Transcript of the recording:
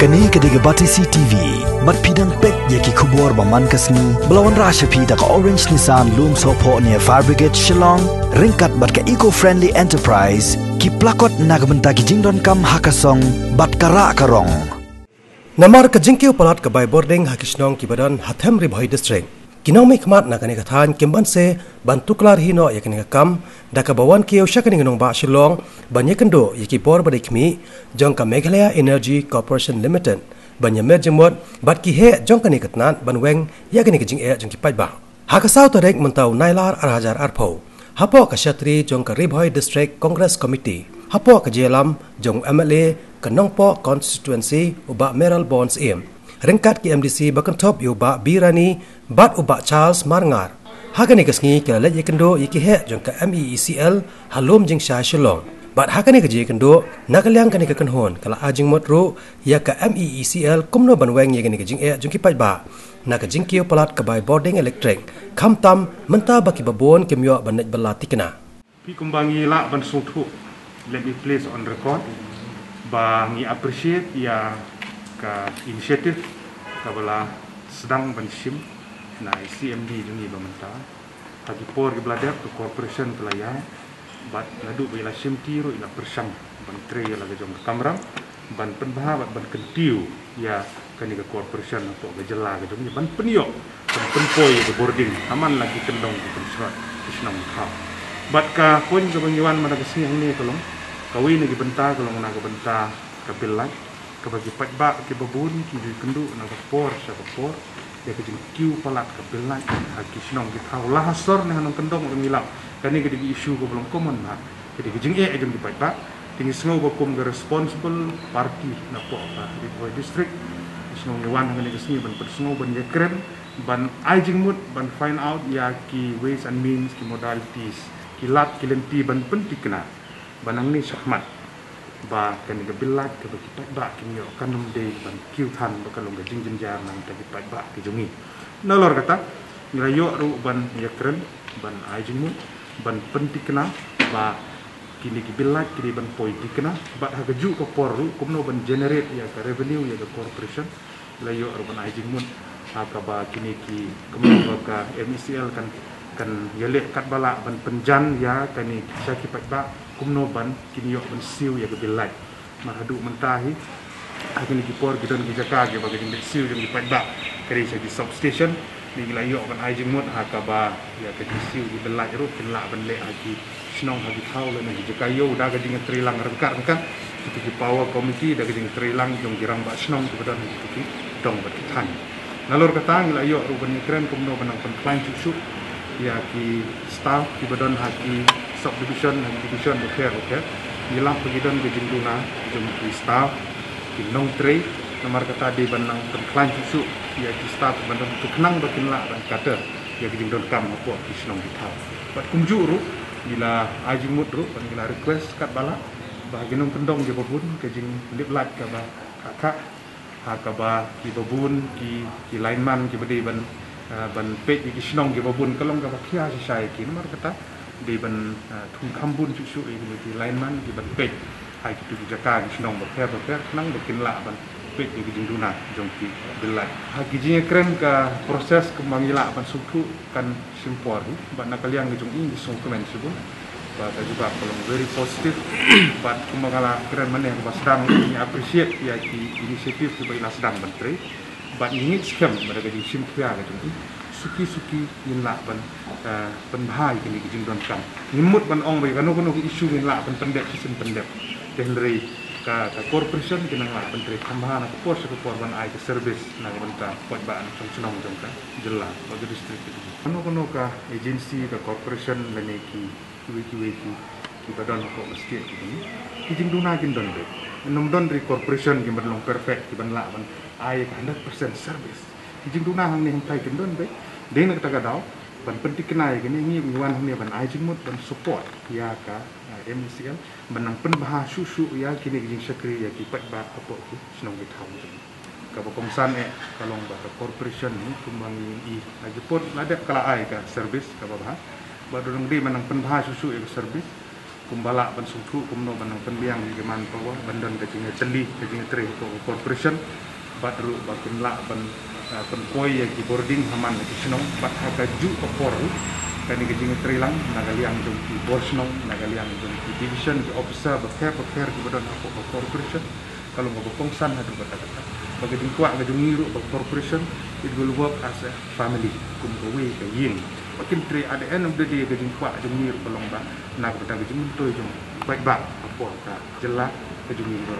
Kani kediga Batisi TV, mat pidang pek yaki kubur baman kasni, belawan rasha pida ka Orange Nissan Loom Sopo near Fire Brigade Shillong, ringkat bat ka eco-friendly enterprise, ki plakot nagbenta ki jingdon kam hakasong, bat kara karong. Namar ka jingkiw palat ka by boarding hakisnong ki badan Hatem Ribhoi district. Kinau mi khmat na kani kathan kimban se bantuklar hino yakani kam da ka bawan kiyo shakani nong ba Shillong banyekendo yaki por badai khmi jong ka Meghalaya Energy Corporation Limited banyamer jemot bat ki he jong kani katnan banweng yakani ka jing e jong ki pai ba hakasaw tarek mentau nailar arhajar arpho hapo ka shatri jong ka Ribhoi district Congress Committee hapo ka jelam jong MLA ka nongpo constituency uba Meral Bonds em ringkat ki MDC bakantop uba Birani bat uba Charles Marngar hakani kasngi kala yekendo yikihe jong ka MEECL halom jing sha Shillong bat hakani ka jekendo nakalyang kani ka kanhon kala ajing motro ya ka MEECL kumno banweng yegani ka jing e jong ki pai ba na ka jing kiyo palat ka by boarding electric khamtam menta baki babon kemyo banet balatikna pi kumbangi la ban suthu let me place on record ba ngi appreciate ya ka initiative kabala sedang bansim na CMD jungi bamenta hagi por gebladek ke corporation kelaya bat ladu bila simti ro ila persang ban tre la jong kamram ban penbaha ban kentiu ya kani ke corporation atau gejela ke jong ban penio ban penpoi ke boarding aman lagi kendong ke pensrat isnong kha bat ka pun ke bangiwan mana ke sini ni tolong kawin lagi benta kalau nak benta ke bilai ke bagi patba ke babun ki kendu na ke por sa ke por ya ke kiu palat ke bilai haki sinong ki taulah hasor ne hanong kendong ngilap kani ke di isu ko belum common na ke di jing e jong di patba tingi sngo ko kum ke responsible party na po ka di Ribhoi district sinong niwan ngani ke sini ban persngo ban ye krem ban ajing mut ban find out ya ki ways and means ki modalities ki lat ki lenti ban pentikna banang ni syahmat ba kan ga billat ke bagi ba kimyo kanum de ban kiu than ba kalong ga jingjin jar nang tagi ba ki jungi nolor kata ngirayo ru ban yakren ban ajmu ban pentikna ba kini ki billat kini ban poitikna ba ha ga ju ko porru kumno ban generate ya ka revenue ya ga corporation layo ru ban ajmu aka ba kini ki kumno ka MECL kan yale kat bala ban penjan ya kani syaki ba kumno ban kini yo ban siu ya gebilai mahadu mentahi akini ki por gidon ki jaka ge bagi dik siu jeng di ba kari syaki substation ni layo ban ajing mut hakaba ya ke siu di belai ru kila ban le aki snong hagi thau le ni jaka yo da ga ding trilang rengkar kan ki power committee da ga ding trilang jong girang ba snong ki badan ki dong ba tan nalor katang layo ru ban kren kumno ban pan plan cucu ya ki staff ki badan haki subdivision dan division okay nilang pagidon ke jingduna jong ki staff ki nong tre nomor kata di banang penklan susu ya ki staff bandang tu kenang bakin la ban kata ya ki jingdon kam apa ki snong di thau bat kumjuru bila aji mudru ban bila request kat bala bagi nong kendong je babun ke jing lip lat ka ba kakak hakaba ki babun ki lineman ki bade ban pet ki snong ki babun kalong ka bakia si sai ki nomor kata di ban thung khambun susu di lineman di ban pet hai ki tu jaka ki snong baker nang bakin la ban pet ki jingduna jong ki belai hagi jing krem ka proses kemangila ban suku kan simpor ban nakaliang ki jong ini song komen subu ba juga kalau very positive ban kemangala keren mana ba sedang ni appreciate ya ki inisiatif tu ba sedang menteri ban ingin scam pada ki simpia ka jong suki nila ban penbahai kini jingdon kam nimut ban ong bai kanu isu nila ban pendek kisim pendek tenri ka corporation kinang la ban tre tambahan ka por ban ai ke service na banta pot ban sunong jong ka jela bagi district kanu ka agency ka corporation lene ki ki badan ko mesti ki jingduna jingdon be nom don ri corporation ki ban perfect ki ban la ban ai 100% service ki jingduna hang ni tai jingdon be deng nak kata daw ban penting kenai kini ngi wan ni ban ajing mut ban support ya ka MECL banang penbahas susu ya kini jing sekri ya ki pat ba apa ki senong ki thau ka bokongsan kalong ba corporation ni kumbang i lagi pot ladap kala ai ka service ka ba ba dong di manang penbahas susu ya service kumbala ban sungtu kumno ban penbiang di man pawa bandan ke jinga teli ke jinga tre corporation badru bakun la ban koi ya ki boarding haman ke sinong bat haka ju opor kan ke jinga tre lang nagaliang jong ki borsnong nagaliang jong ki division officer bakher ki badan corporation kalau mau berkongsan hadu kata-kata bagi dingkuak ke jungiru corporation it will work as a family kumkawi ke yin makin tre at the end of the day ke dingkuak jungiru belong ba nak kita ke jungiru jong baik ba apa ka jelas ke jungiru